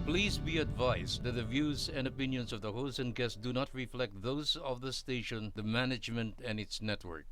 Please be advised that the views and opinions of the host and guests do not reflect those of the station, the management, and its network.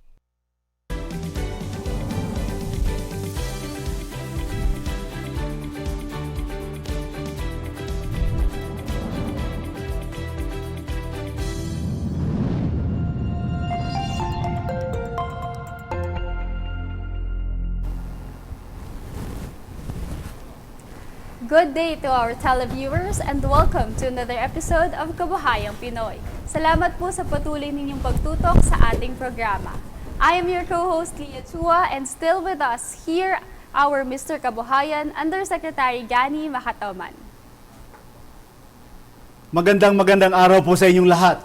Good day to our televiewers and welcome to another episode of Kabuhayang Pinoy. Salamat po sa patuloy ninyong pagtutok sa ating programa. I am your co-host Leah Chua, and still with us here our Mr. Kabuhayan, Undersecretary Abdulgani Macatoman. Magandang araw po sa inyong lahat.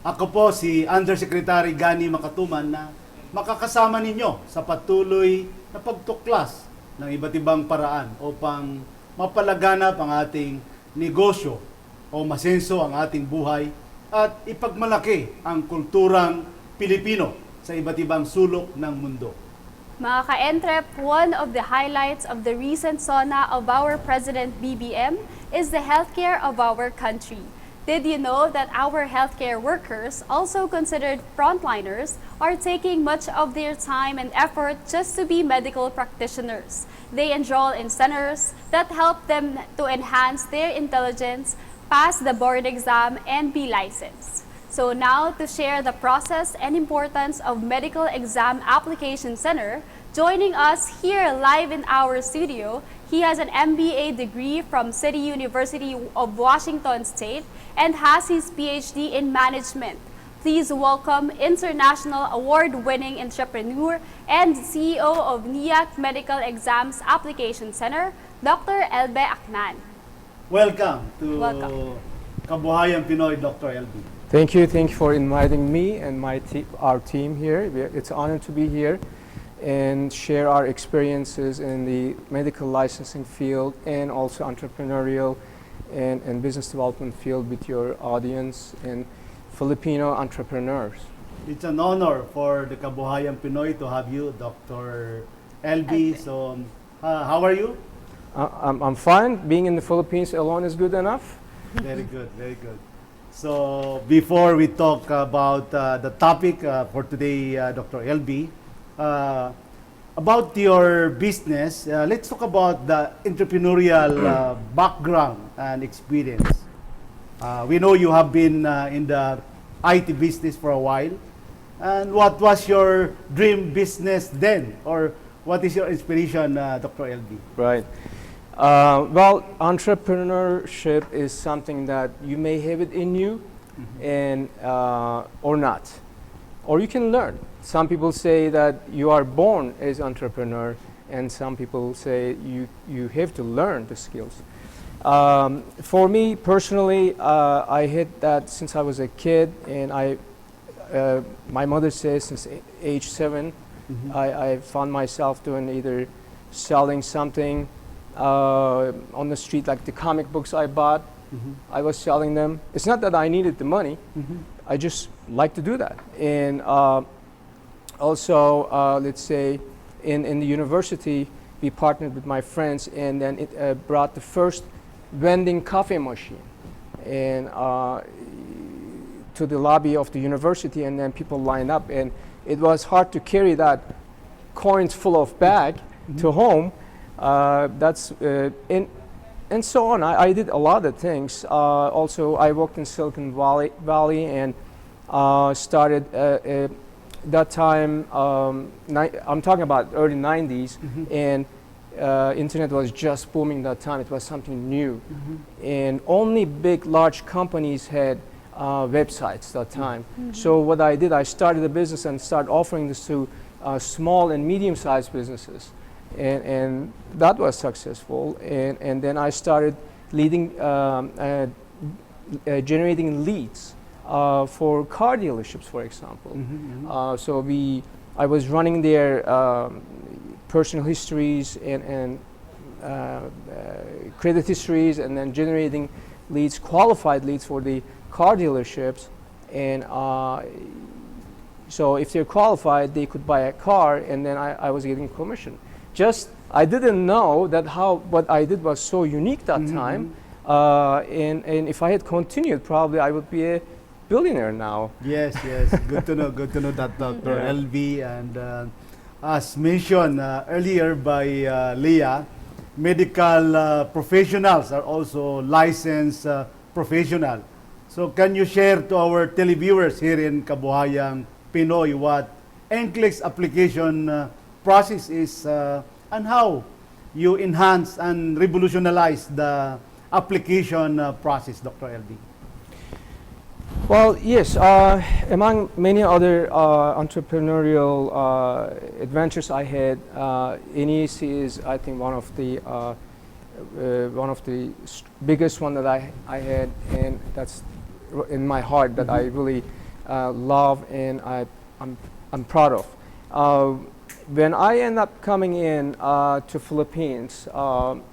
Ako po si Undersecretary Abdulgani Macatoman na makakasama ninyo sa patuloy na pagtuklas ng iba't ibang paraan upang mapalaganap ang ating negosyo o masenso ang ating buhay at ipagmalaki ang kulturang Pilipino sa iba't ibang sulok ng mundo. Mga ka-entrep, one of the highlights of the recent SONA of our President BBM is the healthcare of our country. Did you know that our healthcare workers, also considered frontliners, are taking much of their time and effort just to be medical practitioners? They enroll in centers that help them to enhance their intelligence, pass the board exam, and be licensed. So now, to share the process and importance of Medical Exam Application Center, joining us here live in our studio, he has an MBA degree from City University of Washington State and has his PhD in management. Please welcome international award-winning entrepreneur and CEO of NEAC Medical Exams Application Center, Dr. Elbe Akman. Welcome to Welcome. Kabuhayang Pinoy, Dr. Elbe. Thank you for inviting me and our team here. It's an honor to be here and share our experiences in the medical licensing field and also entrepreneurial and business development field with your audience and Filipino entrepreneurs. It's an honor for the Kabuhayang Pinoy to have you, Dr. Elbe. So, how are you? I'm fine. Being in the Philippines alone is good enough. Very good, very good. So, before we talk about the topic for today, Dr. Elbe, about your business, let's talk about the entrepreneurial background and experience. We know you have been in the IT business for a while. And what was your dream business then? Or what is your inspiration, Dr. Elbe? Right. Well, entrepreneurship is something that you may have it in you, and or not, or you can learn. Some people say that you are born as entrepreneur, and some people say you have to learn the skills. For me personally, I had that since I was a kid, and my mother says since age 7, I found myself doing either selling something on the street, like the comic books I bought. I was selling them. It's not that I needed the money. I just like to do that. And also, let's say, in the university, we partnered with my friends, and then it brought the first vending coffee machine and to the lobby of the university, and then people lined up, and it was hard to carry that coins full of bag to home. And so on. I did a lot of things. Also, I worked in Silicon Valley and started that time. I'm talking about early 90s, and internet was just booming that time. It was something new, and only big, large companies had websites that time. So what I did, I started a business and started offering this to small and medium-sized businesses. And that was successful. And then I started leading, generating leads for car dealerships, for example. So I was running their personal histories and credit histories, and then generating leads, qualified leads for the car dealerships. And so if they're qualified, they could buy a car, and then I was getting commission. I didn't know that what I did was so unique that time, And if I had continued, probably I would be a billionaire now. Yes, yes. Good to know. Good to know that, Dr. Yeah. LV. And as mentioned earlier by Leah, medical professionals are also licensed professional. So can you share to our televiewers here in Kabuhayang Pinoy what NCLEX application process is and how you enhance and revolutionize the application process, Dr. LV? Well, yes. Among many other entrepreneurial adventures I had, NEAC is, I think, one of the biggest one that I had, and that's in my heart that I really love and I'm proud of. When I ended up coming in to Philippines, and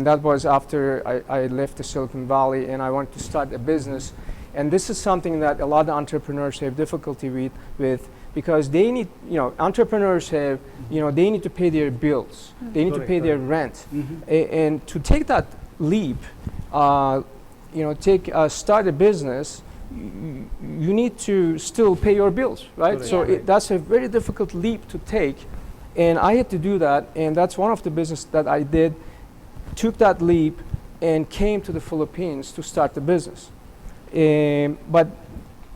that was after I left the Silicon Valley and I wanted to start a business. And this is something that a lot of entrepreneurs have difficulty with because they need, entrepreneurs have, they need to pay their bills. They need to pay their rent. And to take that leap, start a business, you need to still pay your bills, right? Correct. So that's a very difficult leap to take. And I had to do that. And that's one of the business that I did, took that leap and came to the Philippines to start the business. But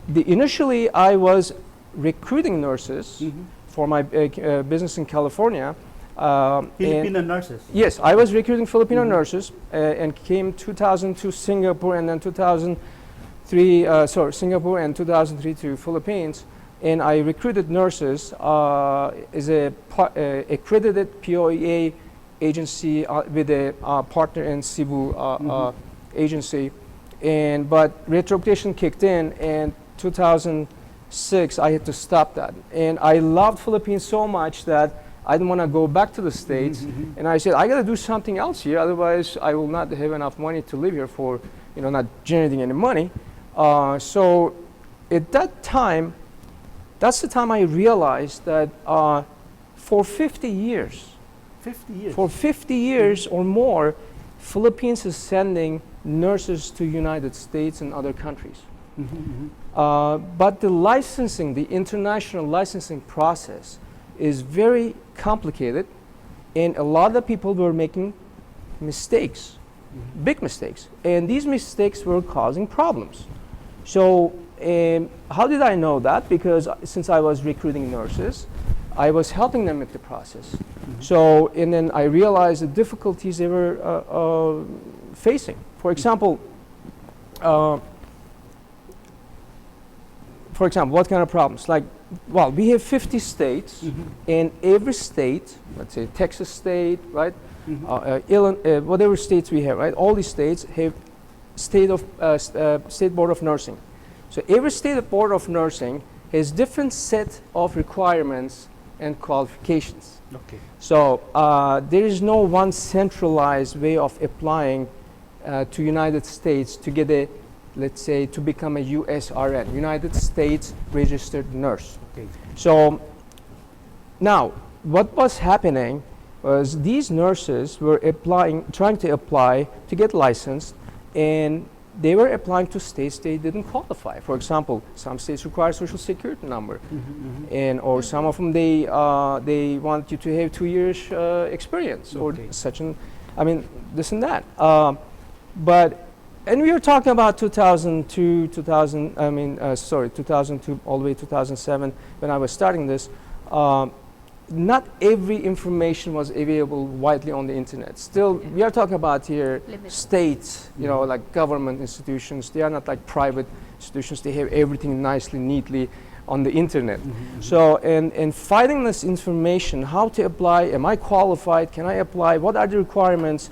initially, I was recruiting nurses for my business in California. Filipino nurses. Yes, I was recruiting Filipino nurses and came 2000 to Singapore and then 2003, Singapore and 2003 to Philippines. And I recruited nurses as a accredited POEA agency with a partner in Cebu agency. But retroctation kicked in, and 2006 I had to stop that. And I loved Philippines so much that I didn't want to go back to the States. And I said, I got to do something else here, otherwise I will not have enough money to live here for, not generating any money. So at that time, that's the time I realized that for 50 years, 50 years. for 50 years or more, Philippines is sending nurses to United States and other countries. But the licensing, the international licensing process is very complicated, and a lot of people were making mistakes, big mistakes, and these mistakes were causing problems. So how did I know that? Because since I was recruiting nurses, I was helping them with the process. So, and then I realized the difficulties they were facing. For example, what kind of problems? Like, well, we have 50 states, and every state, let's say Texas state, right? Illinois, whatever states we have, right? All these states have state board of nursing. So every state board of nursing has different set of requirements and qualifications. Okay. So there is no one centralized way of applying to United States to get a, let's say, to become a USRN, United States Registered Nurse. Okay. So now, what was happening was these nurses were trying to apply to get licensed, and they were applying to states they didn't qualify. For example, some states require social security number, and or some of them they want you to have 2 years experience or such an, this and that. And we were talking about 2002, 2002 all the way 2007 when I was starting this. Not every information was available widely on the internet. Still, we are talking about here states, like government institutions. They are not like private institutions. They have everything nicely, neatly on the internet. So, and finding this information, how to apply, am I qualified, can I apply, what are the requirements?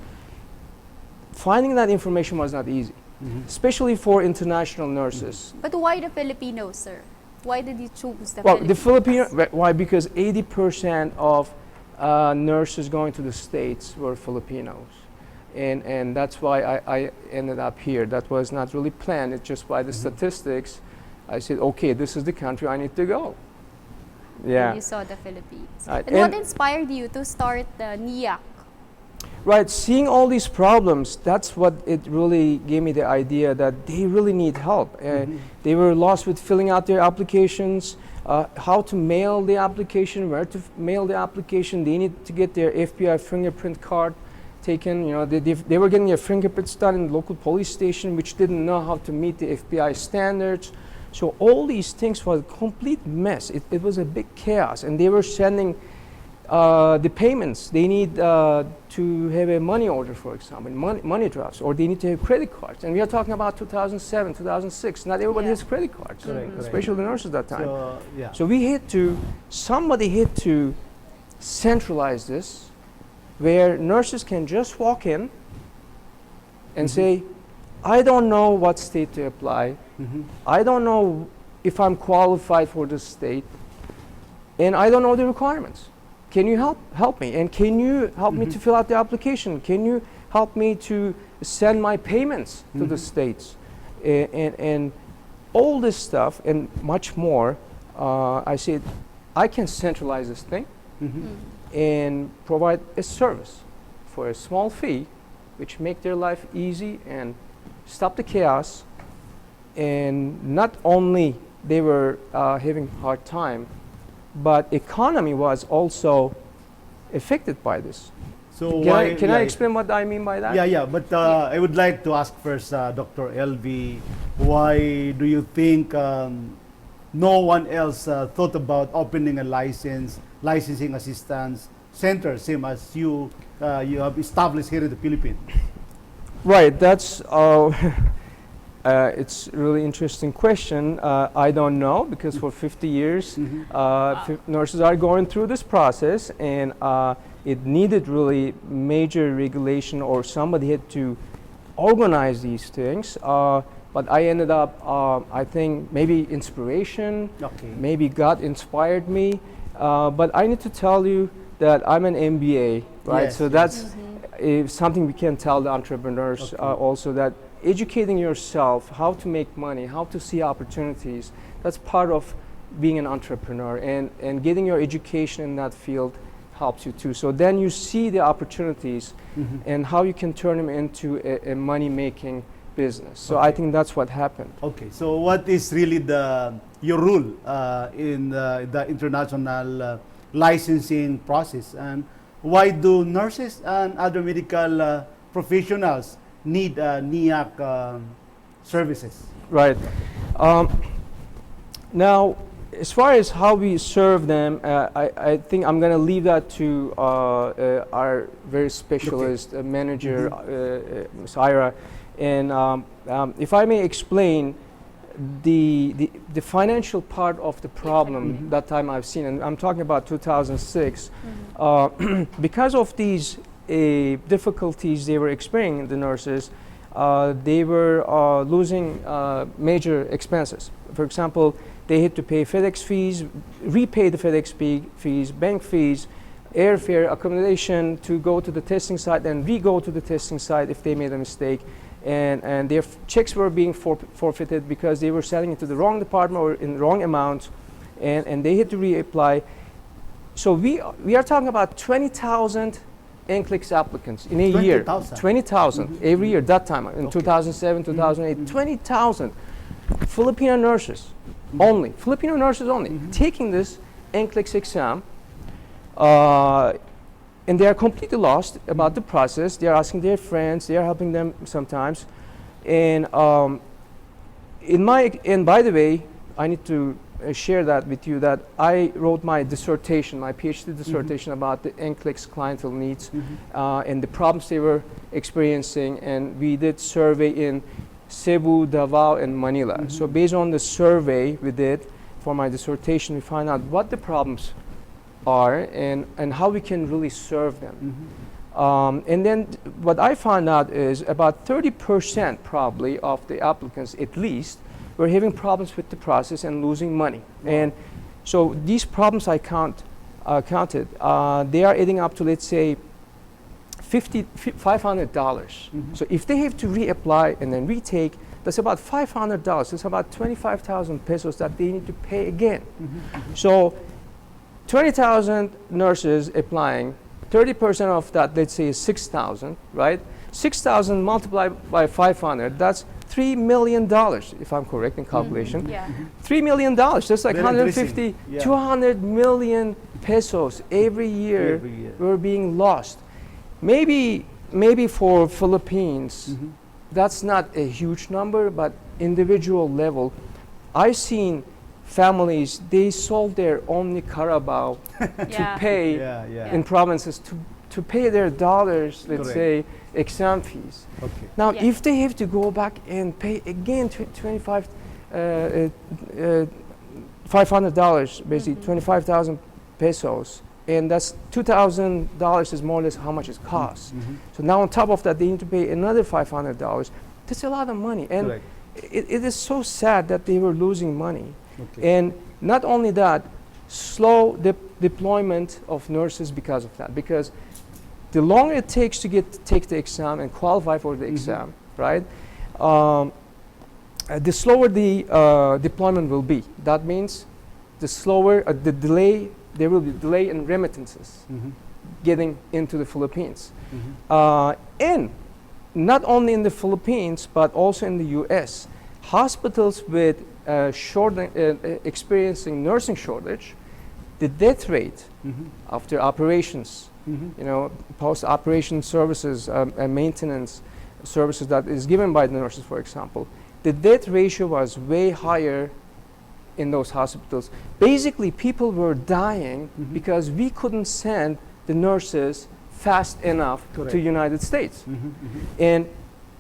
Finding that information was not easy, especially for international nurses. But why the Filipinos, sir? Why did you choose the Well, Filipinos? the Filipino, why? Because 80% of nurses going to the States were Filipinos. And that's why I ended up here. That was not really planned. It's just by the statistics. I said, okay, this is the country I need to go. Yeah. And you saw the Philippines. Right. And what inspired you to start the NEAC? Right, seeing all these problems, that's what it really gave me the idea that they really need help. They were lost with filling out their applications, how to mail the application, where to mail the application. They need to get their FBI fingerprint card taken. You know, they were getting their fingerprints done in the local police station, which didn't know how to meet the FBI standards. So all these things was a complete mess. It was a big chaos, and they were sending the payments. They need to have a money order, for example, money drafts, or they need to have credit cards. And we are talking about 2007, 2006. Not everybody has credit cards, especially the nurses at that time. So somebody had to centralize this, where nurses can just walk in and say, I don't know what state to apply. I don't know if I'm qualified for this state, and I don't know the requirements. Can you help me? And can you help me to fill out the application? Can you help me to send my payments to the states? And all this stuff and much more, I said, I can centralize this thing and provide a service for a small fee, which make their life easy and stop the chaos. And not only they were having a hard time, but economy was also affected by this. So can I explain what I mean by that? Yeah. But I would like to ask first, Dr. Elbe, why do you think no one else thought about opening a licensing assistance center, same as you have established here in the Philippines? Right. That's. It's a really interesting question. I don't know, because for 50 years, nurses are going through this process, and it needed really major regulation, or somebody had to organize these things. But I ended up, I think, maybe inspiration, maybe God inspired me. But I need to tell you that I'm an MBA, right? Yes, so that's something we can tell the entrepreneurs also, that educating yourself, how to make money, how to see opportunities, that's part of being an entrepreneur, and getting your education in that field helps you too. So then you see the opportunities and how you can turn them into a money-making business. So I think that's what happened. Okay, so what is really your rule in the international licensing process, and why do nurses and other medical professionals need NEAC services? Right. Now, as far as how we serve them, I think I'm going to leave that to our very specialist manager, Ms. Ayra. And if I may explain the financial part of the problem that time I've seen, and I'm talking about 2006, because of these difficulties they were experiencing, the nurses, they were losing major expenses. For example, they had to pay FedEx fees, repay the FedEx fees, bank fees, airfare, accommodation to go to the testing site, and re-go to the testing site if they made a mistake. And their checks were being forfeited because they were selling it to the wrong department or in the wrong amount, and they had to reapply. So we are talking about 20,000 NCLEX applicants in a year. 20,000 every year, that time, in 2007, 2008, 20,000 Filipino nurses only, Filipino nurses only, taking this NCLEX exam, and they are completely lost about the process. They are asking their friends, they are helping them sometimes. And by the way, I need to share that with you, that I wrote my dissertation, my PhD dissertation about the NCLEX clientele needs and the problems they were experiencing, and we did survey in Cebu, Davao, and Manila. So based on the survey we did for my dissertation, we find out what the problems are and how we can really serve them. And then what I found out is about 30% probably of the applicants, at least, were having problems with the process and losing money. And so these problems I counted, they are adding up to, let's say, $500. So if they have to reapply and then retake, that's about $500. That's about 25,000 pesos that they need to pay again. So 20,000 nurses applying, 30% of that, let's say, is 6,000, right? 6,000 multiplied by 500, that's $3 million, if I'm correct in calculation. Yeah. $3 million, that's like Very 150, interesting. Yeah. 200 million pesos every year, Every year. were being lost. Maybe for Philippines, that's not a huge number, but individual level, I've seen families, they sold their Omni Carabao Yeah. to pay Yeah, yeah. in provinces to pay their dollars, let's Correct. say, exam fees. Okay. Now, Yeah. if they have to go back and pay again $500, basically 25,000 pesos, and that's $2,000 is more or less how much it costs. So now on top of that, they need to pay another $500. That's a lot of money, and Correct. it is so sad that they were losing money. Okay. And not only that, slow deployment of nurses because of that. Because the longer it takes to take the exam and qualify for the exam, right? The slower the deployment will be. That means the slower the delay. There will be delay in remittances getting into the Philippines, and not only in the Philippines but also in the U.S. Hospitals with experiencing nursing shortage, the death rate after operations, you know, post-operation services and maintenance services that is given by the nurses, for example, the death ratio was way higher in those hospitals. Basically, people were dying because we couldn't send the nurses fast enough Correct. to United States. And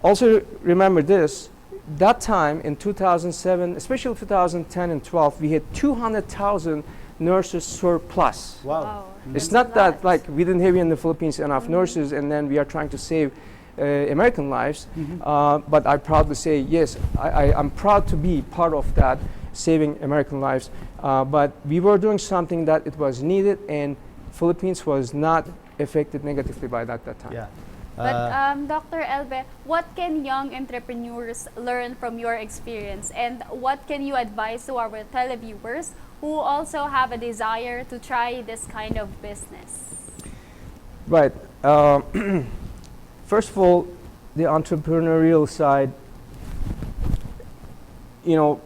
also remember this, that time in 2007, especially 2010 and 12, we had 200,000 nurses surplus. Wow. Wow. It's That's not a that lot. like we didn't have in the Philippines enough nurses and then we are trying to save American lives, but I proudly say, yes, I'm proud to be part of that, saving American lives, but we were doing something that it was needed, and Philippines was not affected negatively by that time. Yeah. But Dr. Elbe, what can young entrepreneurs learn from your experience, and what can you advise to our televiewers who also have a desire to try this kind of business? Right. First of all, the entrepreneurial side, you know,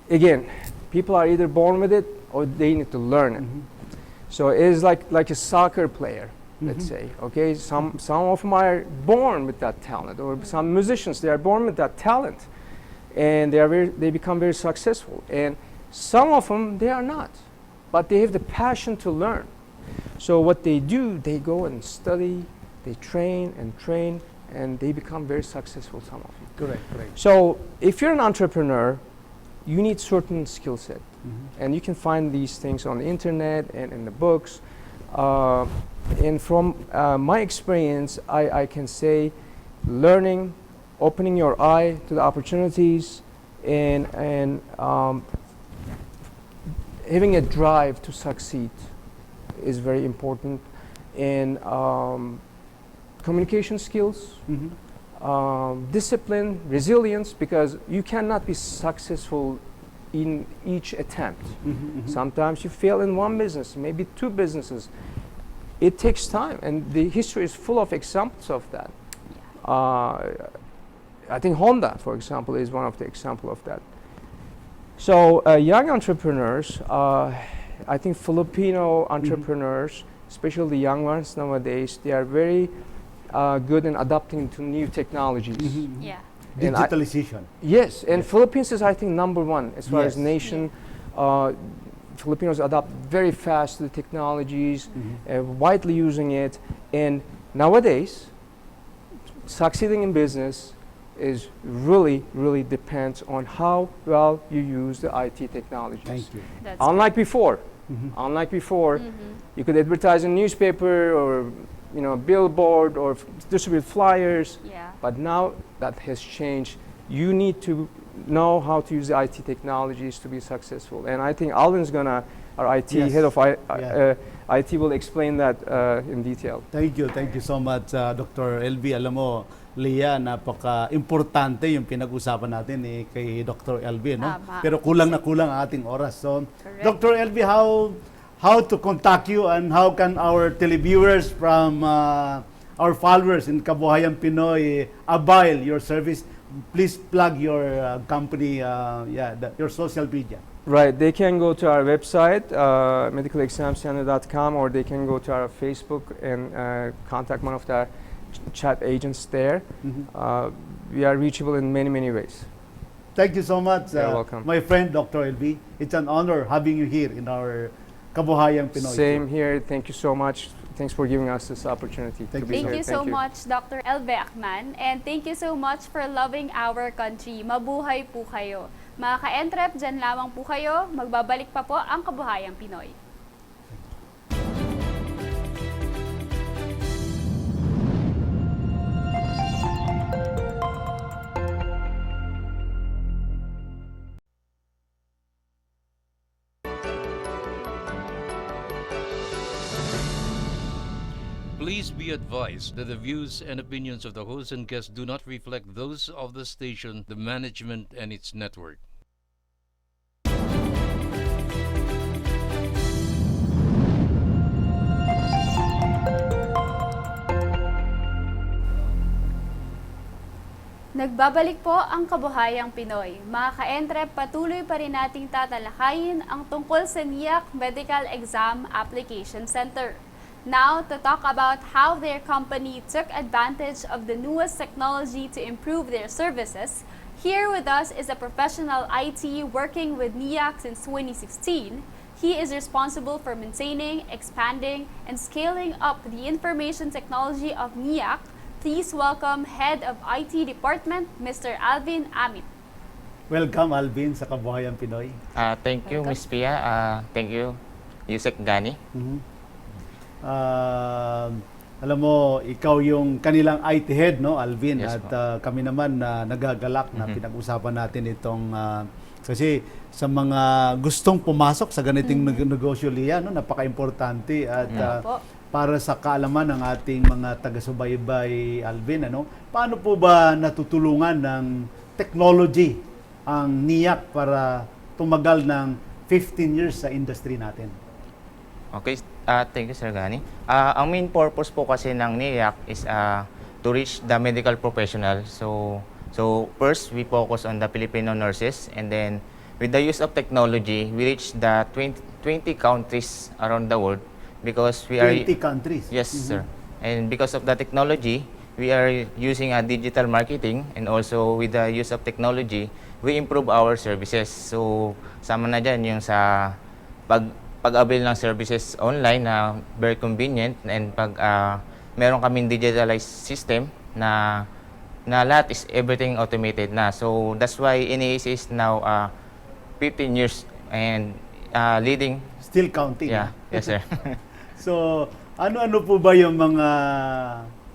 again, people are either born with it or they need to learn it. So it is like a soccer player, let's say. Okay, some of them are born with that talent, or some musicians, they are born with that talent, and they become very successful. And some of them, they are not, but they have the passion to learn. So what they do, they go and study, they train, and they become very successful, some of them. Correct, correct. So if you're an entrepreneur, you need certain skill set. And you can find these things on the internet and in the books. And from my experience, I can say learning, opening your eye to the opportunities, and having a drive to succeed is very important. And communication skills, discipline, resilience, because you cannot be successful in each attempt. Sometimes you fail in one business, maybe two businesses. It takes time, and the history is full of examples of that. I think Honda, for example, is one of the examples of that. So young entrepreneurs, I think Filipino entrepreneurs, especially the young ones nowadays, they are very good in adapting to new technologies. Yeah. And I- Digitalization. Yes, and Philippines is, I think, number one as far as Yes. nation. Filipinos adapt very fast to the technologies, widely using it, and nowadays, succeeding in business is really depends on how well you use the IT technologies. Thank you. That's Unlike before, Mhm. you could advertise in newspaper or billboard or distribute flyers. Yeah. But now that has changed. You need to know how to use the IT technologies to be successful. And I think Alvin's our IT Yes. head of Yeah. IT will explain that in detail. Thank you so much, Dr. Elbe. Alam mo, Leah, napaka-importante yung pinag-usapan natin kay Dr. Elbe, no? Tama. Pero kulang na kulang ang ating oras. So, Correct. Dr. Elbe, how how to contact you and how can our televiewers from our followers in Kabuhayang Pinoy avail your service. Please plug your company, your social media. Right, they can go to our website, medicalexamcenter.com, or they can go to our Facebook and contact one of the chat agents there. We are reachable in many, many ways. Thank you so much, You're welcome. my friend Dr. Elbe. It's an honor having you here in our Kabuhayang Pinoy. Same here. Thank you so much. Thanks for giving us this opportunity. Thank to be you, Thank here. you so much, Dr. Elbe Akman. And thank you so much for loving our country. Mabuhay po kayo. Mga ka-entrep, dyan lamang po kayo. Magbabalik pa po ang Kabuhayang Pinoy. Please be advised that the views and opinions of the host and guests do not reflect those of the station, the management, and its network. Nagbabalik po ang Kabuhayang Pinoy. Mga ka-entrep, patuloy pa rin nating tatalakayin ang tungkol sa NEAC Medical Exam Application Center. Now, to talk about how their company took advantage of the newest technology to improve their services, here with us is a professional IT working with NEAC since 2016. He is responsible for maintaining, expanding, and scaling up the information technology of NEAC. Please welcome Head of IT Department, Mr. Alvin Amit. Welcome, Alvin, sa Kabuhayang Pinoy. Thank you, Ms. Pia. Thank you, Yusek Gani. Alam mo, ikaw yung kanilang IT head, no, Alvin? Yes, At kami naman nagagalak na pinag-usapan natin itong kasi sa mga gustong pumasok sa ganiting negosyo, Lia, no, napaka-importante at Po. para sa kaalaman ng ating mga taga-subaybay, Alvin, ano, paano po ba natutulungan ng technology ang NEAC para tumagal ng 15 years sa industry natin? Okay, thank you, Sir Gani. Ang main purpose po kasi ng NEAC is to reach the medical professional. So first, we focus on the Filipino nurses, and then with the use of technology, we reach the 20 countries around the world. Because we 20 countries. Yes, sir. And because of the technology, we are using a digital marketing, and also with the use of technology, we improve our services. So, sama na dyan yung sa pag-avail ng services online na very convenient, and pag meron kaming digitalized system na lahat is everything automated na. So, that's why NEAC is now 15 years and leading. Still counting. Yeah, yes, sir. So, ano-ano po ba yung mga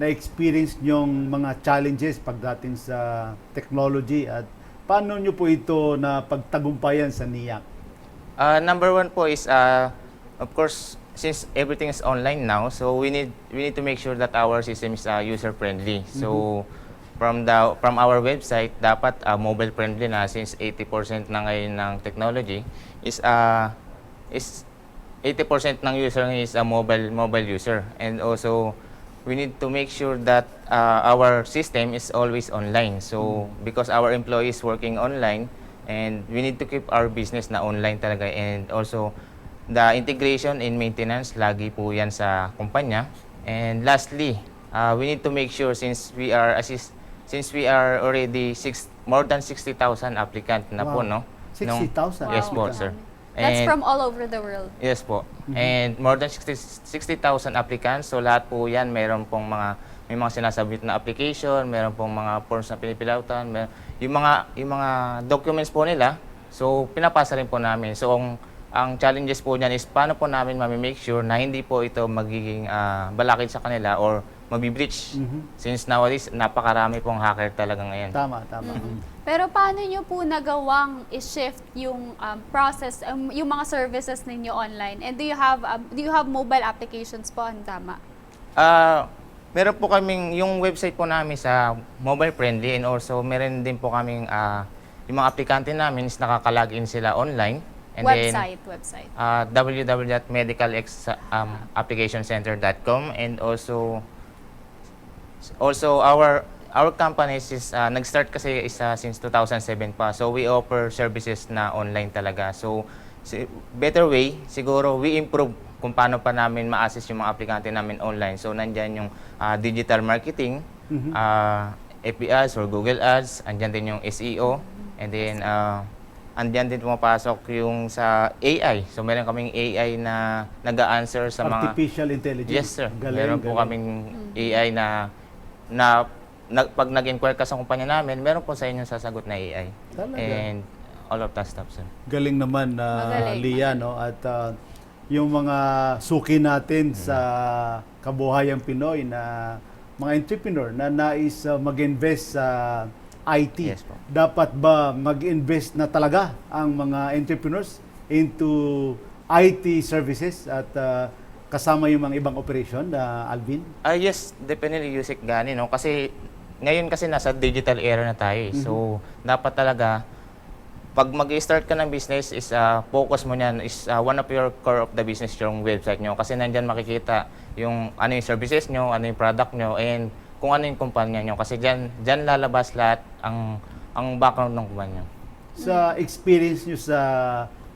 na-experience nyong mga challenges pagdating sa technology at paano nyo po ito na pagtagumpayan sa NEAC? Number one po is, of course, since everything is online now, so we need to make sure that our system is user-friendly. So, from our website, dapat mobile-friendly na, since 80% na ngayon ng technology is 80% ng user is a mobile user, and also we need to make sure that our system is always online. So because our employees working online, and we need to keep our business na online talaga, and also the integration in maintenance lagi po yan sa kumpanya. And lastly, we need to make sure, since we are already more than 60,000 applicant na po, no? 60,000? Yes Wow. po, sir. That's And- from all over the world. Yes po. And more than 60,000 applicants. So lahat po 'yan may mga sinasubmit na application, meron pong mga forms na pinipilautan, yung mga documents po nila. So pinapasa rin po namin. So ang challenges po niyan is paano po namin ma-make sure na hindi po ito magiging balakid sa kanila or mabi-breach. Since nowadays napakarami pong hacker talaga ngayon. Tama. Pero paano nyo po nagawang i-shift yung process, yung mga services ninyo online? And do you have mobile applications po? Ano tama? Meron po kaming yung website po namin sa mobile friendly, and also meron din po kaming yung mga aplikante namin is nakaka-login sila online. And Website. www.medicalapplicationcenter.com, and also our company is nag-start kasi since 2007 pa. So we offer services na online talaga. So better way siguro we improve kung paano pa namin ma-assist yung mga aplikante namin online. So nandyan yung digital marketing, FB ads or Google ads, andyan din yung SEO, and then andyan din pumapasok yung sa AI. So meron kaming AI na nag-a-answer sa mga Artificial intelligence. Yes sir. Galing, Meron po galing. kaming AI na pag nag-inquire ka sa kumpanya namin, meron po sa inyo sasagot na AI. Talaga? And all of that stuff, sir. Galing naman, Magaling, Lia, no? At yung mga suki natin sa Kabuhayang Pinoy na mga entrepreneur na nais mag-invest sa IT, Yes po. dapat ba mag-invest na talaga ang mga entrepreneurs into IT services at kasama yung mga ibang operation, Alvin? Yes, definitely Yusik Gani, no? Kasi ngayon kasi nasa digital era na tayo. So, dapat talaga pag mag-start ka ng business is focus mo niyan is one of your core of the business yung website nyo, kasi nandyan makikita yung ano yung services nyo, ano yung product nyo, and kung ano yung kumpanya nyo, kasi dyan lalabas lahat ang background ng kumpanya. Sa experience nyo sa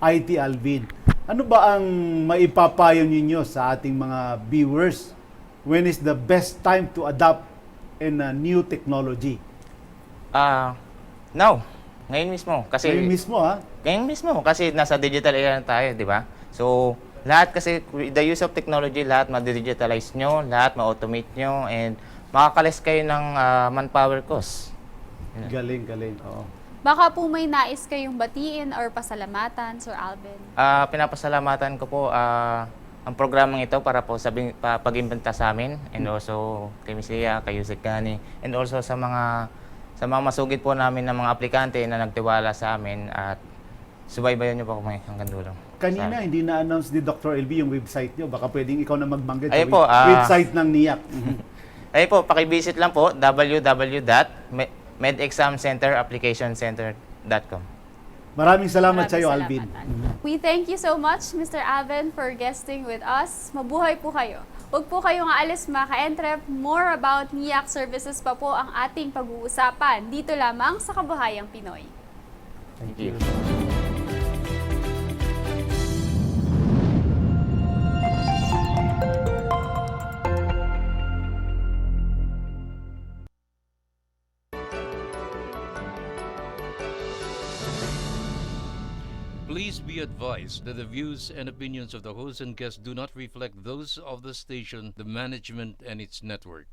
IT, Alvin, ano ba ang maipapayo ninyo sa ating mga viewers? When is the best time to adopt in a new technology? Now, ngayon mismo. Kasi Ngayon mismo, ha? Ngayon mismo, kasi nasa digital era na tayo, di ba? So, lahat kasi, with the use of technology, lahat ma-digitalize nyo, lahat ma-automate nyo, and makakalis kayo ng manpower cost. Galing, galing. Oo. Baka po may nais kayong batiin or pasalamatan, Sir Alvin. Pinapasalamatan ko po ang programang ito para po pag-imbenta sa amin, and also kay Miss Lia, kay Yusik Gani, and also sa mga masugid po namin ng mga aplikante na nagtiwala sa amin, at subaybayan niyo po kami hanggang dulo. Kanina, hindi na-announce ni Dr. LB yung website nyo. Baka pwedeng ikaw na magbanggit Ayun sa po, website ng NEAC. Ayun po, pakivisit lang po, www.medexamcenterapplicationcenter.com. Maraming salamat sa iyo, Maraming Alvin. salamat. We thank you so much, Mr. Alvin, for guesting with us. Mabuhay po kayo. Huwag po kayong aalis, mga ka-entrep. More about NEAC services pa po ang ating pag-uusapan dito lamang sa Kabuhayang Pinoy. Thank you. Please be advised that the views and opinions of the host and guests do not reflect those of the station, the management, and its network.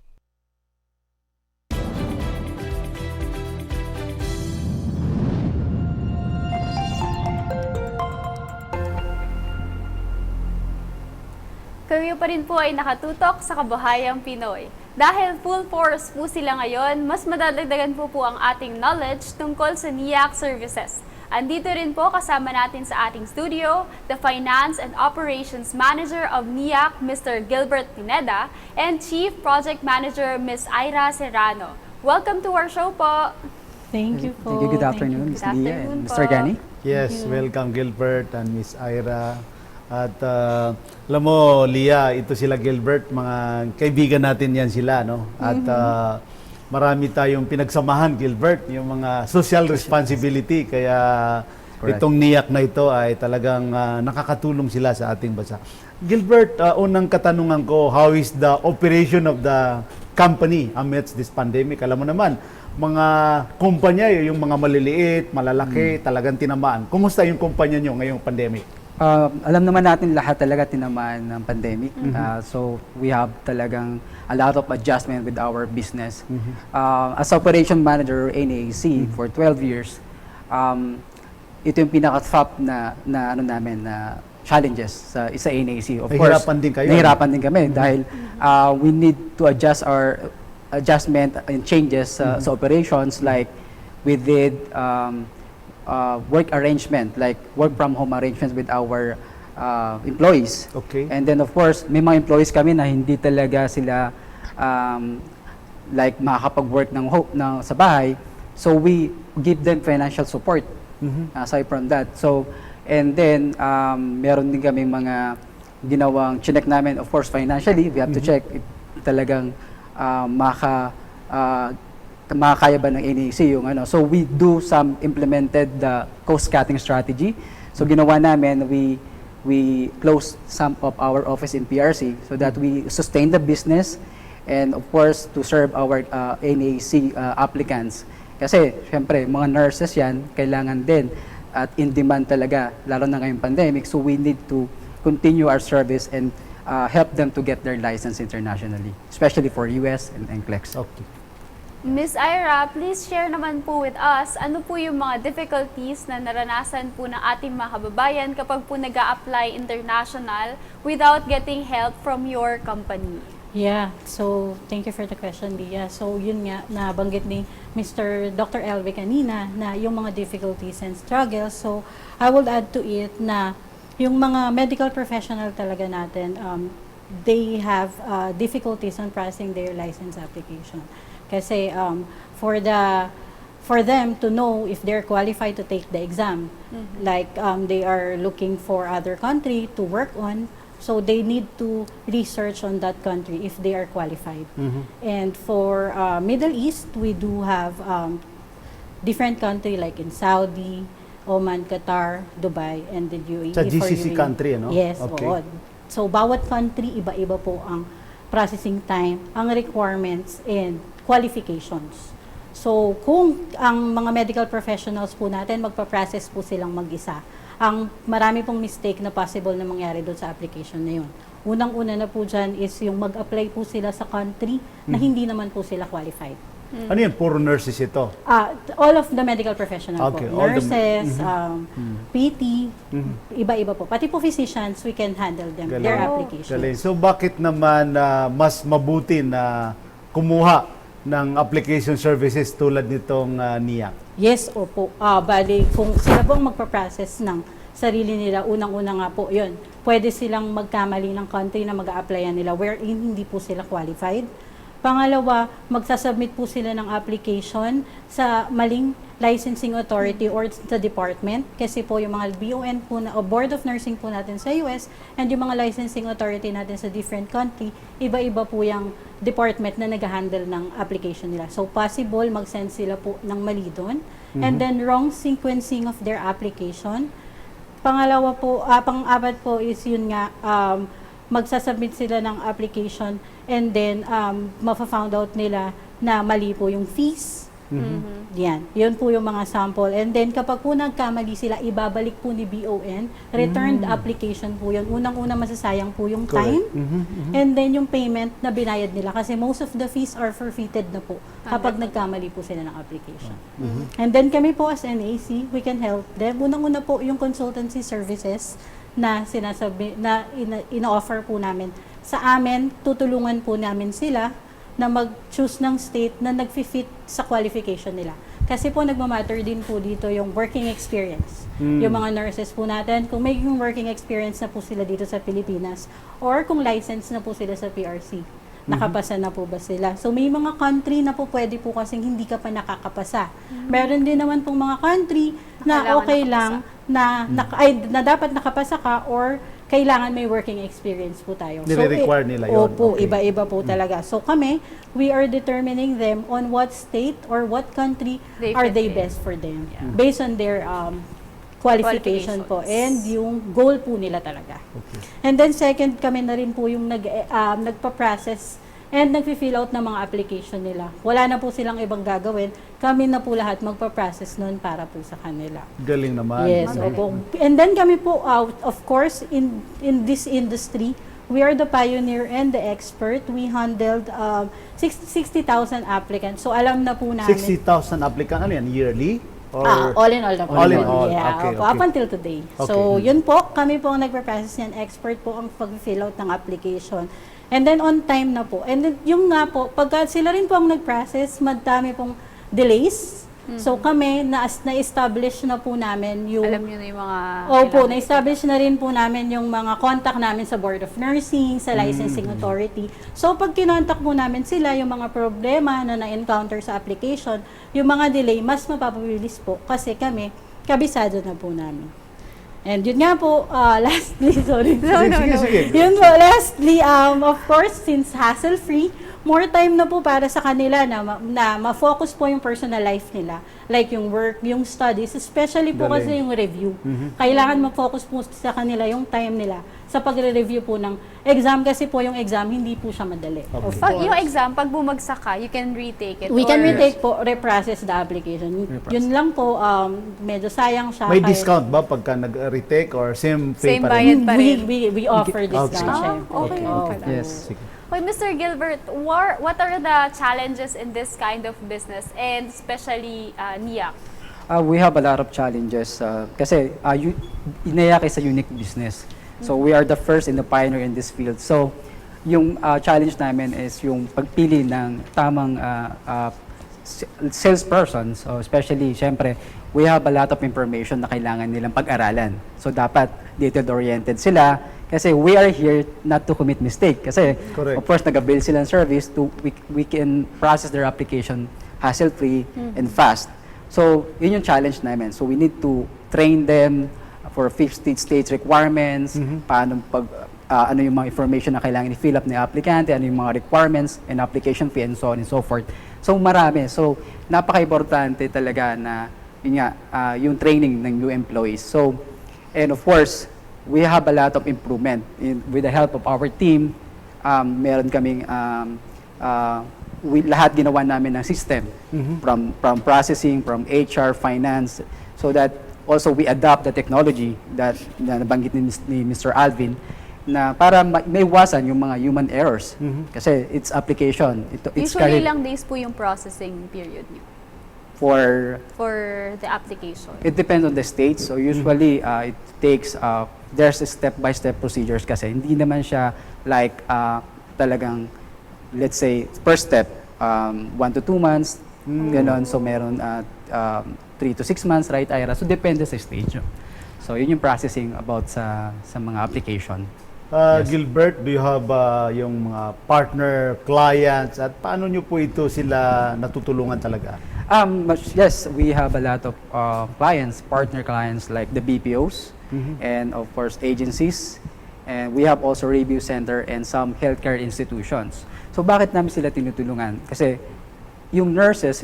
Kayo pa rin po ay nakatutok sa Kabuhayang Pinoy. Dahil full force po sila ngayon, mas madadagdagan po ang ating knowledge tungkol sa NEAC services. Andito rin po kasama natin sa ating studio, the Finance and Operations Manager of NEAC, Mr. Gilbert Pineda, and Chief Project Manager, Ms. Ayra Serrano. Welcome to our show po. Thank you po. Thank you. Good afternoon, Ms. Good Lia afternoon and po. Mr. Gani. Yes, welcome Gilbert and Miss Ayra. At alam mo, Lia, ito sila Gilbert, mga kaibigan natin yan sila, no? At marami tayong pinagsamahan, Gilbert, yung mga social responsibility. Kaya Correct. itong NEAC na ito ay talagang nakakatulong sila sa ating bansa. Gilbert, unang katanungan ko, how is the operation of the company amidst this pandemic? Alam mo naman, mga kumpanya, yung mga maliliit, malalaki, talagang tinamaan. Kumusta yung kumpanya nyo ngayong pandemic? Alam naman natin lahat talaga tinamaan ng pandemic. So we have talagang a lot of adjustment with our business. As operation manager NEAC for 12 years, ito yung pinaka-top na ano namin na challenges sa NEAC. Of course, Nahihirapan din kayo. nahihirapan din kami dahil we need to adjust our adjustment and changes sa operations, like we did work arrangement, like work from home arrangements with our employees. Okay. And then of course, may mga employees kami na hindi talaga sila like makakapag-work sa bahay. So we give them financial support aside from that. So And then, meron din kami mga ginawang chinek namin, of course, financially, we have to check if talagang makakaya ba ng NEAC yung ano. So we do some implemented the cost-cutting strategy. So ginawa namin, we closed some of our office in PRC so that we sustain the business and of course to serve our NEAC applicants. Kasi syempre mga nurses yan, kailangan din at in demand talaga, lalo na ngayong pandemic. So we need to continue our service and help them to get their license internationally, especially for US and NCLEX. Okay. Ms. Ayra, please share naman po with us, ano po yung mga difficulties na naranasan po ng ating mga kababayan kapag po nag-a-apply international without getting help from your company? Yeah, so thank you for the question, Lia. So yun nga, nabanggit ni Mr. Dr. Elbe kanina na yung mga difficulties and struggles. So I will add to it na yung mga medical professional talaga natin, they have difficulties on processing their license application. Kasi for them to know if they're qualified to take the exam, like they are looking for other country to work on, so they need to research on that country if they are qualified. And for Middle East, we do have different country like in Saudi, Oman, Qatar, Dubai, and the UAE. Sa for GCC UAE. country, ano? Yes, Okay. oo. So bawat country, iba-iba po ang processing time, ang requirements, and qualifications. So, kung ang mga medical professionals po natin, magpa-process po silang mag-isa, ang marami pong mistake na possible na mangyari doon sa application na yun. Unang-una na po dyan is yung mag-apply po sila sa country na hindi naman po sila qualified. Ano yan? Puro nurses ito? All of the medical professionals Okay, po. all the- Nurses, PT, iba-iba po. Pati po physicians, we can handle them, their applications. Galing. So bakit naman mas mabuti na kumuha ng application services tulad nitong NEAC? Yes, opo. Bali, kung sila po ang magpa-process ng sarili nila, unang-una nga po, yun, pwede silang magkamali ng country na mag-a-applyan nila wherein hindi po sila qualified. Pangalawa, magsasubmit po sila ng application sa maling licensing authority or sa department kasi po yung mga BON po na, o Board of Nursing po natin sa US and yung mga licensing authority natin sa different country, iba-iba po yung department na nag-handle ng application nila. So possible mag-send sila po ng mali doon. And then wrong sequencing of their application. Pangalawa po, pang-apat po is yun nga, magsasubmit sila ng application and then mafa-found out nila na mali po yung fees. Yan. Yun po yung mga sample. And then kapag po nagkamali sila, ibabalik po ni BON. Returned application po yun. Unang-una masasayang po yung time. And then yung payment na binayad nila. Kasi most of the fees are forfeited na po kapag nagkamali po sila ng application. And then kami po as NEAC, we can help them. Unang-una po yung consultancy services na sinasabi, na ina-offer po namin. Sa amin, tutulungan po namin sila na mag-choose ng state na nag-fit sa qualification nila. Kasi po nagmamatter din po dito yung working experience. Yung mga nurses po natin, kung may yung working experience na po sila dito sa Pilipinas or kung license na po sila sa PRC, nakapasa na po ba sila? So may mga country na po pwede po kasing hindi ka pa nakakapasa. Meron din naman pong mga country na Kailangan okay nakapasa. lang na dapat nakapasa ka or kailangan may working experience po tayo. Nire-require nila yun. Opo, Okay. iba-iba po talaga. So kami, we are determining them on what state or what country are fit they in. best for them. Based on their qualification po and yung goal po nila talaga. And then second, kami na rin po yung nagpa-process and nag-fill out ng mga application nila. Wala na po silang ibang gagawin. Kami na po lahat magpa-process nun para po sa kanila. Galing naman. Yes, opo. And then kami po, of course, in this industry, we are the pioneer and the expert. We handled 60,000 applicants. So alam na po namin. 60,000 applicant, ano yan, yearly? Or All in all na po. All in all, Yeah, okay, opo, okay. up until today. So Okay. yun po, kami po ang nagpa-process yan. Expert po ang pag-fill out ng application. And then on time na po. And then yung nga po, pagka sila rin po ang nag-process, madami pong delays. So kami, na-establish na po namin yung... Alam niyo na yung mga... Opo, na-establish na rin po namin yung mga contact namin sa Board of Nursing, sa licensing authority. So pag kinontak po namin sila, yung mga problema na na-encounter sa application, yung mga delay, mas mapapabilis po kasi kami, kabisado na po namin. And yun nga po, lastly, sorry. Sige. Yun po, lastly, of course, since hassle-free, more time na po para sa kanila na ma-focus po yung personal life nila. Like yung work, yung studies, especially po Galing. kasi yung review. Kailangan ma-focus po sa kanila yung time nila sa pagre-review po ng exam kasi po yung exam, hindi po siya madali. Of Pag course. yung exam, pag bumagsak ka, you can retake it. We can or- retake po, reprocess the application. Yun lang po, medyo sayang siya. May kahit- discount ba pagka nag-retake or same fee Same pa rin? bayad pa rin. We offer discount. Okay. syempre. Okay, okay. Yes. Sige. Wait, Mr. Gilbert, what are the challenges in this kind of business and especially NEAC? We have a lot of challenges kasi NEAC is a unique business. So we are the first and the pioneer in this field. So yung challenge namin is yung pagpili ng tamang salesperson. So especially, syempre, we have a lot of information na kailangan nilang pag-aralan. So dapat detail-oriented sila kasi we are here not to commit mistake. Kasi Correct. of course, nag-avail sila ng service to we can process their application hassle-free and fast. So, yun yung challenge namin. So, we need to train them for 50 states requirements, paano ano yung mga information na kailangan i-fill up ng aplikante, ano yung mga requirements and application fee and so on and so forth. So, marami. So, napaka-importante talaga na yun nga, yung training ng new employees. So, and of course, we have a lot of improvement with the help of our team. Meron kaming lahat ginawa namin ng system from processing, from HR, finance, so that also we adopt the technology that na nabanggit ni Mr. Alvin na para maiwasan yung mga human errors kasi it's application. It's Usually ilang days po yung processing period niyo for the application? it depends on the state. So usually it takes there's a step-by-step procedures kasi hindi naman siya like talagang let's say first step 1 to 2 months ganon. So meron 3 to 6 months, right, Ayra? So depende sa stage. So yun yung processing about sa mga application. Gilbert, do you have yung mga partner clients at paano nyo po ito sila natutulungan talaga? Yes, we have a lot of clients, partner clients like the BPOs and of course agencies. And we have also review center and some healthcare institutions. So bakit namin sila tinutulungan? Kasi yung nurses,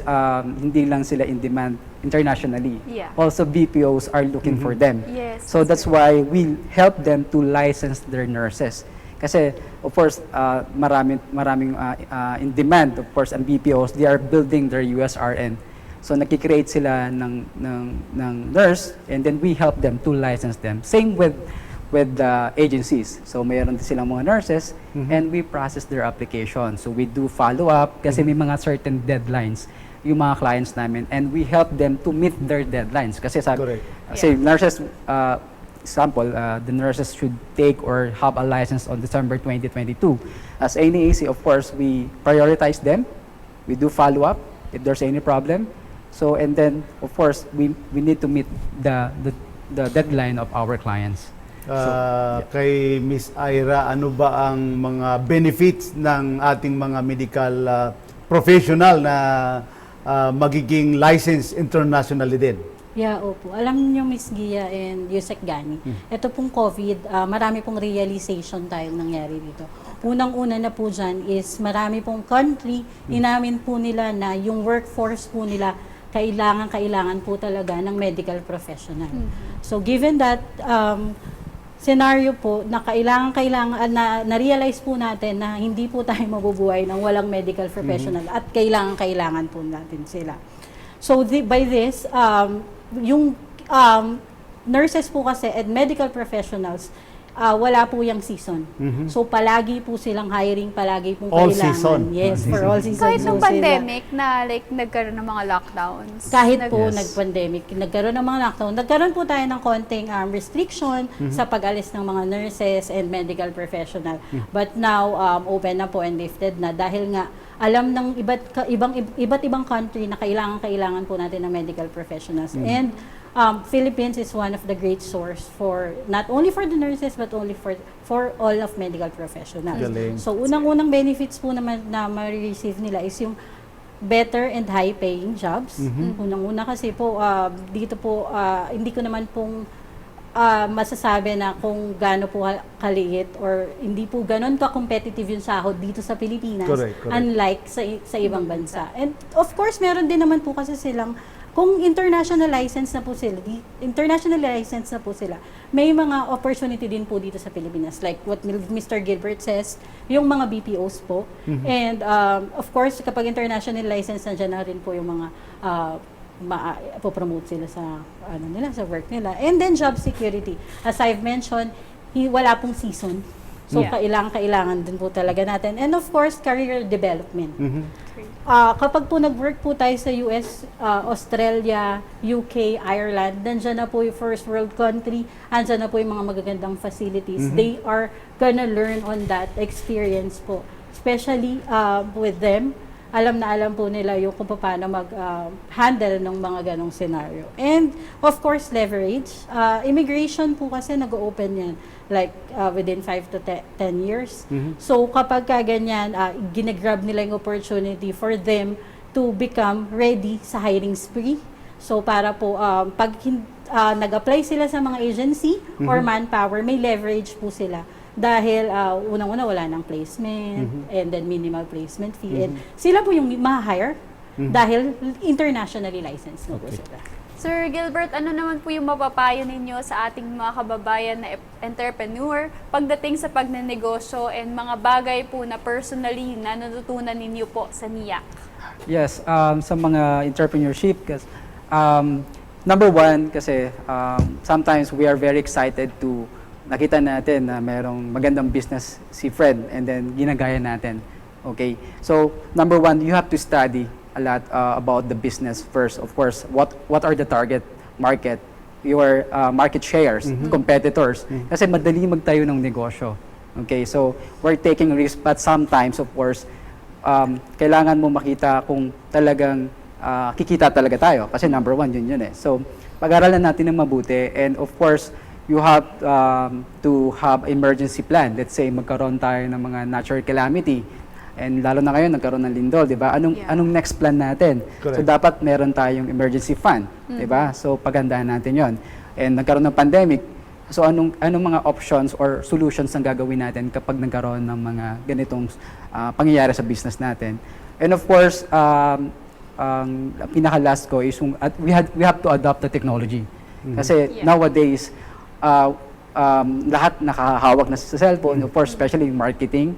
hindi lang sila in demand internationally. Yeah. Also BPOs are looking for them. Yes. So that's why we help them to license their nurses. Kasi of course, maraming in demand, of course, ang BPOs, they are building their USRN. So nakikreate sila ng nurse and then we help them to license them. Same with the agencies. So mayroon din silang mga nurses and we process their application. So we do follow up kasi may mga certain deadlines yung mga clients namin and we help them to meet their deadlines. Kasi Correct. say nurses, example, the nurses should take or have a license on December 2022. As NEAC, of course, we prioritize them. We do follow up if there's any problem. So and then of course we need to meet the deadline of our clients. Kay Miss Ayra, ano ba ang mga benefits ng ating mga medical professional na magiging licensed internationally din? Yeah, opo. Alam niyo, Miss Gia and Yusek Gani, ito pong COVID, marami pong realization tayong nangyari dito. Unang-una na po dyan is marami pong country, inamin po nila na yung workforce po nila kailangan po talaga ng medical professional. So given that scenario po na kailangan na-realize po natin na hindi po tayo mabubuhay ng walang medical professional at kailangan po natin sila. So by this, yung nurses po kasi and medical professionals, wala po yung season. So palagi po silang hiring, palagi pong All kailangan. season. Yes, for all season. Kahit So nung sila- pandemic na like nagkaroon ng mga lockdowns. kahit po Yes. nag-pandemic, nagkaroon ng mga lockdown, nagkaroon po tayo ng konting restriction sa pag-alis ng mga nurses and medical professional. But now, open na po and lifted na dahil nga alam ng iba't ibang country na kailangan po natin ng medical professionals. And Philippines is one of the great source for not only for the nurses but only for all of medical professionals. Galing. So unang-unang benefits po naman na ma-receive nila is yung better and high paying jobs. Unang-una kasi po dito po hindi ko naman pong masasabi na kung gaano po kaliit or hindi po ganon ka-competitive yung sahod dito sa Pilipinas, Correct. unlike sa ibang bansa. And of course, meron din naman po kasi silang, kung international license na po sila, may mga opportunity din po dito sa Pilipinas. Like what Mr. Gilbert says, yung mga BPOs po. And of course, kapag international license, nandiyan na rin po yung mga po-promote sila sa sa work nila. And then job security. As I've mentioned, wala pong season. So kailangan din po talaga natin. And of course, career development. Kapag po nag-work po tayo sa US, Australia, UK, Ireland, nandiyan na po yung first world country, andyan na po yung mga magagandang facilities. They are gonna learn on that experience po. Especially with them, alam po nila yung kung paano mag-handle ng mga ganong scenario. And of course, leverage. Immigration po kasi nag-open yan like within 5 to 10 years. So kapag ganyan, ginagrab nila yung opportunity for them to become ready sa hiring spree. So para po, pag nag-apply sila sa mga agency or manpower, may leverage po sila. Dahil unang-una wala ng placement and then minimal placement fee. And sila po yung ma-hire dahil internationally licensed na po sila. Sir Gilbert, ano naman po yung mapapayo ninyo sa ating mga kababayan na entrepreneur pagdating sa pagnenegosyo and mga bagay po na personally na natutunan ninyo po sa NEAC? Yes, sa mga entrepreneurship, number one, kasi sometimes we are very excited to nakita natin na merong magandang business si Fred and then ginagaya natin. Okay? So, number one, you have to study a lot about the business first. Of course, what are the target market, your market shares, competitors. Kasi madali magtayo ng negosyo. Okay? So, we're taking risk but sometimes, of course, kailangan mo makita kung talagang kikita talaga tayo. Kasi number one, yun eh. So, pag-aralan natin ng mabuti and of course, you have to have emergency plan. Let's say magkaroon tayo ng mga natural calamity and lalo na ngayon nagkaroon ng lindol, 'di ba? Anong next plan natin? Correct. So dapat meron tayong emergency fund, 'di ba? So pagandahan natin 'yon. And nagkaroon ng pandemic. So anong mga options or solutions ang gagawin natin kapag nagkaroon ng mga ganitong pangyayari sa business natin? And of course, pinaka-last ko is we have to adopt the technology. Kasi nowadays lahat nakahawak na sa cellphone, of course, especially marketing,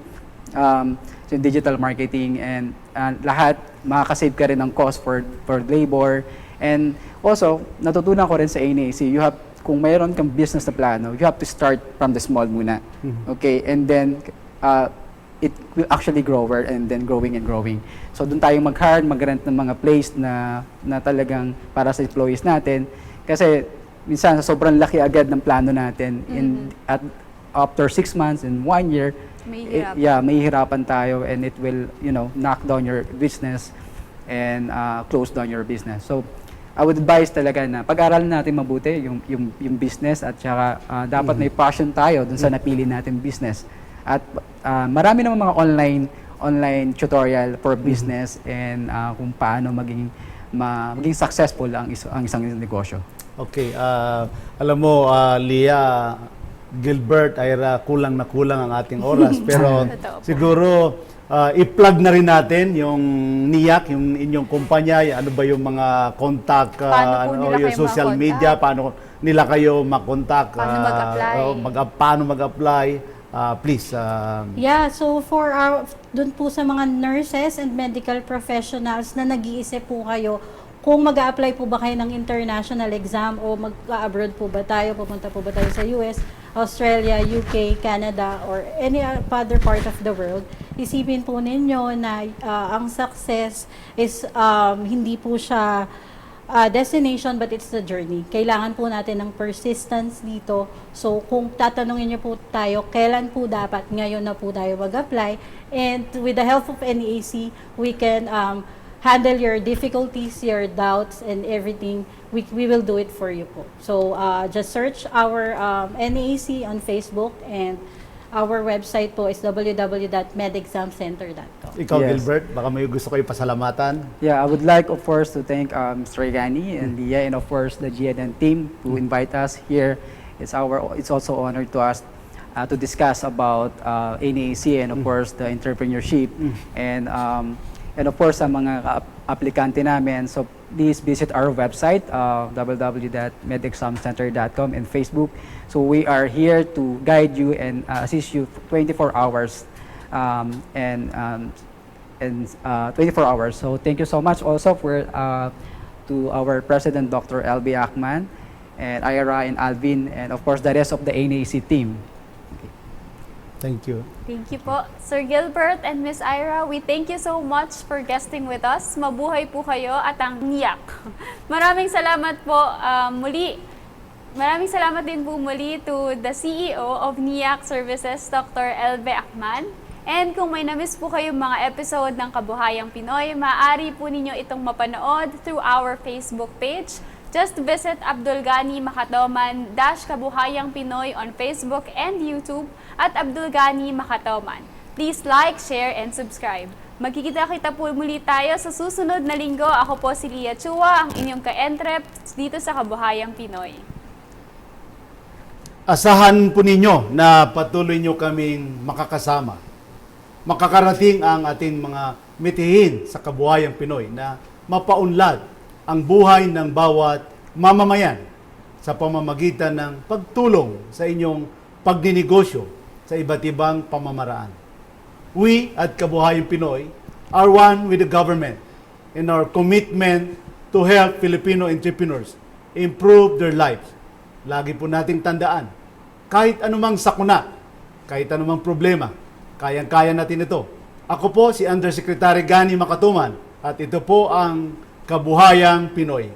so digital marketing, and lahat makakasave ka rin ng cost for labor. And also, natutunan ko rin sa NEAC, kung mayroon kang business na plano, you have to start from the small muna. Okay? And then, it will actually grow and then growing and growing. So, doon tayo mag-rent ng mga place na talagang para sa employees natin. Kasi, minsan sobrang laki agad ng plano natin after 6 months and 1 year, may hirapan tayo and it will, knock down your business and close down your business. So, I would advise talaga na pag-aralan natin mabuti yung business at saka dapat may passion tayo dun sa napili natin business. At marami naman mga online tutorial for business and kung paano maging successful ang isang negosyo. Okay, alam mo, Leah, Gilbert, Ayra, kulang ang ating oras. Pero siguro, i-plug na rin natin yung NEAC, yung inyong kumpanya, ano ba yung mga contact, yung social media, paano nila kayo makontak, paano mag-apply. Paano mag-apply. Please. So for dun po sa mga nurses and medical professionals na nag-iisip po kayo, kung mag-a-apply po ba kayo ng international exam o mag-abroad po ba tayo, pupunta po ba tayo sa US, Australia, UK, Canada, or any other part of the world, isipin po ninyo na ang success is hindi po siya destination but it's the journey. Kailangan po natin ng persistence dito. So kung tatanungin niyo po tayo, kailan po dapat, ngayon na po tayo mag-apply. And with the help of NEAC, we can handle your difficulties, your doubts, and everything. We will do it for you po. So, just search our NEAC on Facebook, and our website po is www.medexamcenter.com. Ikaw, Yes. Gilbert, baka may gusto kayo pasalamatan. Yeah, I would like, of course, to thank Mr. Gani and Leah, and of course the GNN team to invite us here. It's also honor to us to discuss about NEAC and of course the entrepreneurship and of course sa mga aplikante namin. So please visit our website www.medexamcenter.com and Facebook. So we are here to guide you and assist you 24 hours and 24 hours. So thank you so much also for to our President Dr. Elbe Akman and Ayra and Alvin and of course the rest of the NEAC team. Thank you. Thank you po. Sir Gilbert and Miss Ayra, we thank you so much for guesting with us. Mabuhay po kayo at ang NEAC. Maraming salamat po muli. Maraming salamat din po muli to the CEO of NEAC Services, Dr. Elbe Akman. And kung may namiss po kayong mga episode ng Kabuhayang Pinoy, maaari po ninyo itong mapanood through our Facebook page. Just visit Abdulgani Macatoman Kabuhayang Pinoy on Facebook and YouTube at Abdulgani Macatoman. Please like, share, and subscribe. Magkikita-kita po muli tayo sa susunod na linggo. Ako po si Lia Chua, ang inyong ka-entrep dito sa Kabuhayang Pinoy. Asahan po ninyo na patuloy nyo kaming makakasama. Makakarating ang ating mga mitihin sa Kabuhayang Pinoy na mapaunlad ang buhay ng bawat mamamayan sa pamamagitan ng pagtulong sa inyong pagdinegosyo sa iba't ibang pamamaraan. We at Kabuhayang Pinoy are one with the government in our commitment to help Filipino entrepreneurs improve their lives. Lagi po nating tandaan, kahit anumang sakuna, kahit anumang problema, kayang-kaya natin ito. Ako po si Undersecretary Abdulgani Macatoman at ito po ang Kabuhayang Pinoy.